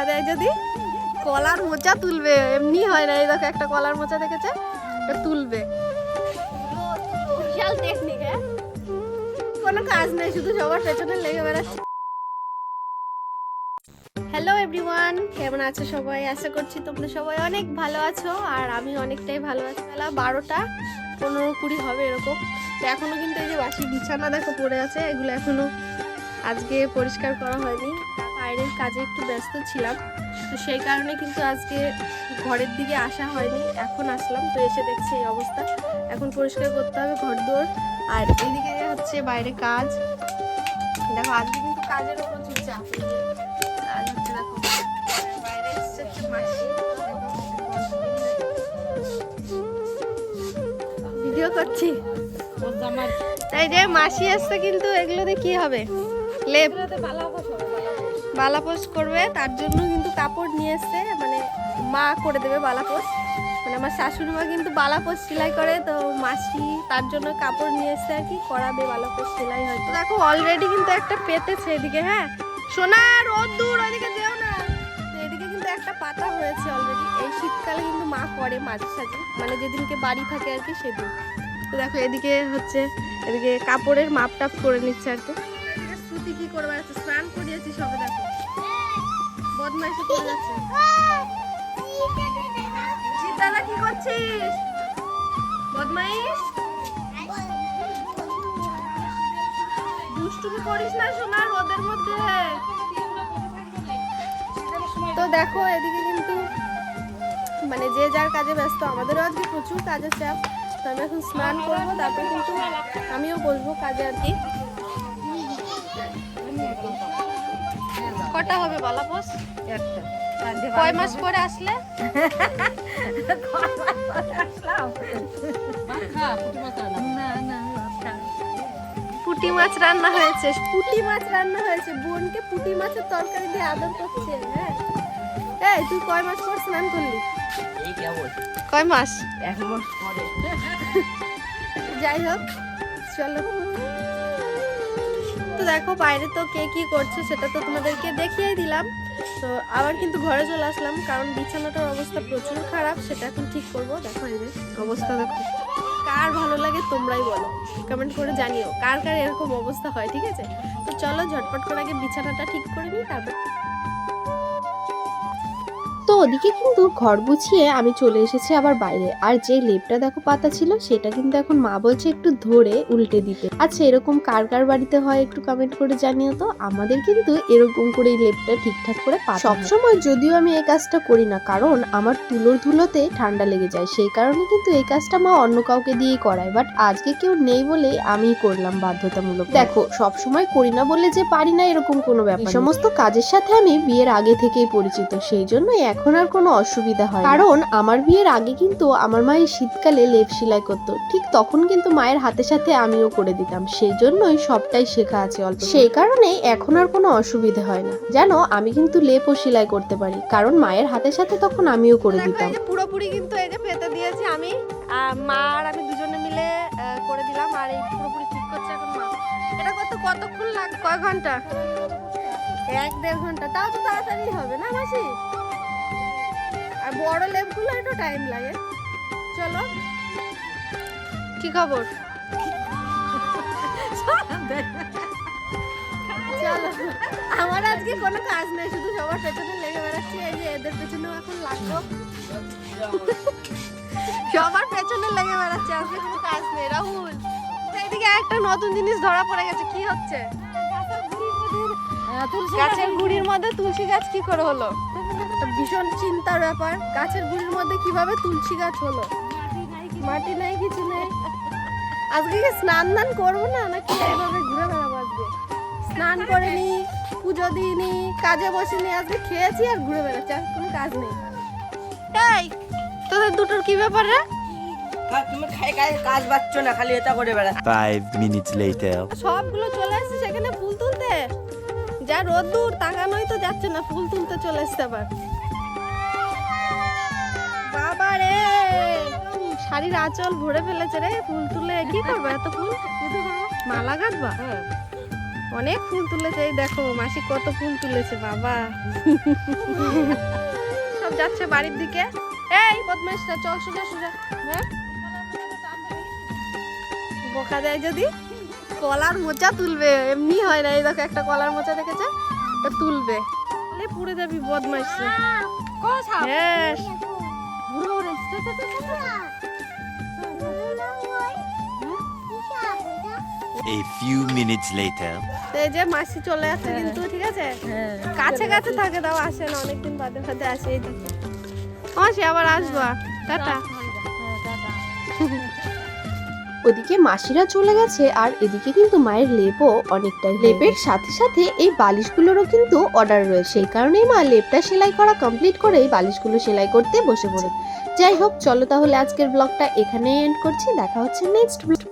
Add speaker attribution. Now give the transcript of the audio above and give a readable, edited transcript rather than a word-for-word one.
Speaker 1: কাজে যদি কলার মোচা তুলবে, এমনি হয় না। এই দেখো একটা কলার মোচা দেখেছে, এটা তুলবে। বিশাল টেকনিক। হ্যাঁ, কোনো কাজ নেই, শুধু সবার পেছনে লেগে বেড়াচ্ছে। হ্যালো এভরিওয়ান, কেমন আছো সবাই? আশা করছি তোমরা সবাই অনেক ভালো আছো, আর আমি অনেকটাই ভালো আছি। বেলা 12:15-20 হবে এরকম। তো এখনো কিন্তু এই যে বাসি বিছানা দেখো পড়ে আছে, এগুলো এখনো আজকে পরিষ্কার করা হয়নি। বাইরের কাজে একটু ব্যস্ত ছিলাম, তো সেই কারণে কিন্তু আজকে ঘরের দিকে আসা হয়নি। এখন আসলাম, তো এসে দেখছি এই অবস্থা। এখন পরিষ্কার করতে হবে ঘরদোর, আর এদিকে হচ্ছে বাইরে কাজ। দেখো আজকে কিন্তু কাজের প্রচুর চাপ। কাজ হচ্ছে দেখো বাইরে এসছে মাসি, ভিডিও করছি তাই যে মাসি আসছে। কিন্তু এগুলো দিয়ে কি হবে? লেপ বালাপোষ করবে, তার জন্য কিন্তু কাপড় নিয়ে এসছে, মানে মা করে দেবে বালাপোষ। মানে আমার শাশুড়ি মা কিন্তু বালাপোষ সেলাই করে, তো মাসি তার জন্য কাপড় নিয়ে এসছে আর কি, করাবে বালাপোষ সেলাই। হয়তো দেখো অলরেডি কিন্তু একটা পেতেছে এদিকে। হ্যাঁ সোনা, রোদ দূর, ওইদিকে যেও না। এদিকে কিন্তু একটা পাতা হয়েছে অলরেডি। এই শীতকালে কিন্তু মা করে মাঝে সাঝে, মানে যেদিনকে বাড়ি থাকে আর কি সেদিন। তো দেখো এদিকে হচ্ছে, এদিকে কাপড়ের মাপ টাপ করে নিচ্ছে আর কি। শ্রুতি কি করবে? স্নান করিয়েছি সবে, দেখো বদমাইশি করে যাচ্ছে। দাদা কি করছিস? বদমাইশ, দুষ্টুমি করিস না সোনা রোদের মধ্যে। তো দেখো এদিকে কিন্তু মানে যে যার কাজে ব্যস্ত, আমাদেরও আজকে প্রচুর কাজের চাপ। তো আমি এখন স্নান করবো, তারপর কিন্তু আমিও বসবো কাজে আর কি। কটা হবে বালাপোষ? একটা। কয় মাস পরে আসলে? পুঁটি মাছ রান্না হয়েছে, পুঁটি মাছ রান্না হয়েছে। বোনকে পুঁটি মাছের তরকারি দিয়ে আদর করছে। হ্যাঁ এই তুই কয় মাস পর স্নান করলি? কয় মাস? 1 মাস পরে। যাই হোক চলো। তো দেখো বাইরে তো কে কি করছে সেটা তো তোমাদেরকে দেখিয়ে দিলাম। তো আবার কিন্তু ঘরে চলে আসলাম, কারণ বিছানাটার অবস্থা প্রচুর খারাপ, সেটা এখন ঠিক করবো। দেখো এই অবস্থা দেখো। কার ভালো লাগে তোমরাই বলো, কমেন্ট করে জানিও কার কার এরকম অবস্থা হয়। ঠিক আছে, তো চলো ঝটপট করে আগে বিছানাটা ঠিক করে নিই, তারপর।
Speaker 2: তো ওদিকে কিন্তু ঘর গুছিয়ে আমি চলে এসেছি আবার বাইরে। আর যে লেপটা দেখো পাতা ছিল, সেটা কিন্তু এখন মা বলছে একটু ধরে উল্টে দিতে। আচ্ছা এরকম কার কার বাড়িতে হয় একটু কমেন্ট করে জানিও তো। আমাদের কিন্তু এরকম করে এই লেপটা ঠিকঠাক করে পাতা। সবসময় যদিও আমি এই কাজটা করি না, কারণ আমার তুলোর ধুলোতে ঠান্ডা লেগে যায়, সেই কারণে কিন্তু এই কাজটা মা অন্য কাউকে দিয়েই করায়। বাট আজকে কেউ নেই বলে আমিই করলাম বাধ্যতামূলক। দেখো সবসময় করি না বলে যে পারি না এরকম কোনো ব্যাপার। এই সমস্ত কাজের সাথে আমি বিয়ের আগে থেকেই পরিচিত, সেই জন্য এখন আর কোনো অসুবিধা হয়। কারণ আমার বিয়ের আগে কিন্তু আমার মা এই শীতকালে লেপ সেলাই করতো, ঠিক তখন কিন্তু মায়ের হাতে সাথে আমিও করে দিতাম, সেই জন্যই সবটাই শেখা আছে অল্প। সেই কারণে এখন আর কোনো অসুবিধা হয় না। জানো আমি কিন্তু লেপও সেলাই করতে পারি, কারণ মায়ের হাতে সাথে তখন আমিও করে দিতাম।
Speaker 1: পুরোপুরি কিন্তু এই যে পেতে দিয়েছি আমি, মা আর আমি দুজনে মিলে করে দিলাম। আর এই পুরোপুরি ঠিক করছে এখন মা। এটা করতে কতক্ষণ লাগে? কয় ঘন্টা? 1-1.5 ঘন্টা। তাও তো তাড়াতাড়ি হবে না মাসি? আর বড় লেপগুলো একটু টাইম লাগে। চলো, কি খবর? চলো, আমার আজকে কোনো কাজ নেই, শুধু সবার পেছনে লেগে বেড়াচ্ছি। এই যে এদের পেছনেও এখন লাগবো, সবার পেছনে লেগে বেড়াচ্ছে, আজকে কোনো কাজ নেই। রাহুল এইদিকে একটা নতুন জিনিস ধরা পড়ে গেছে। কি হচ্ছে? গাছের গুড়ির মধ্যে তুলসী গাছ কি করে হলো? ভীষণ চিন্তার ব্যাপার। গাছের গুড়ির মধ্যে কিভাবে তুলসী গাছ হলো? মাটি নাই, কিছু নেই। আজকে কি স্নান দান করবো না, নাকি এইভাবে ঘুরে বেড়াবো? আজকে স্নান করিনি, পুজো দিইনি, কাজে বসিনি, আজকে খেয়েছি আর ঘুরে বেড়াচ্ছি, আর কোনো কাজ নেই। তাই তোদের দুটোর কি ব্যাপার রে?
Speaker 3: তুমি কাজ পাচ্ছ না, খালি এটা করে বেড়া।
Speaker 4: 5 minutes later.
Speaker 1: সবগুলো চলে আসছে সেখানে ফুল তুলতে। যা রোদ্দুর, তাকানোই তো যাচ্ছে না, ফুল তুলতে চলে এসছে আবার। বাবা রে, শাড়ির আঁচল ভরে ফেলেছে রে ফুল তুলে। কি করবে এত ফুল? মালা গাঁথবা? অনেক ফুল তুলেছে, এই দেখো মাসি কত ফুল তুলেছে বাবা। সব যাচ্ছে বাড়ির দিকে। এই বদমাইশরা চল সোজা সোজা। হ্যাঁ বোকা দেয় যদি। কলার মোচা তুলবে, এমনি হয় না। এই দেখো একটা কলার মোচা দেখেছে, ওটা তুলবে। তাহলে পুড়ে যাবি বদমাইশ। হ্যাঁ
Speaker 4: A few minutes later.
Speaker 1: তো এই যে মাসি চলে আসছে কিন্তু, ঠিক আছে কাছে কাছে থাকে, তাও আসে না, অনেকদিন বাদে বাদে আসে। এই দেখো মাসি আবার আসবা, টাটা।
Speaker 2: ওদিকে মাসিরা চলে গেছে আর এদিকে কিন্তু মায়ের লেপও অনেকটাই। লেপের সাথে সাথে এই বালিশগুলোরও কিন্তু অর্ডার রয়েছে, সেই কারণেই মা লেপটা সেলাই করা কমপ্লিট করে এই বালিশগুলো সেলাই করতে বসে পড়ে। যাই হোক, চলো তাহলে আজকের ব্লগটা এখানেই এন্ড করছি। দেখা হচ্ছে নেক্সট ব্লগ।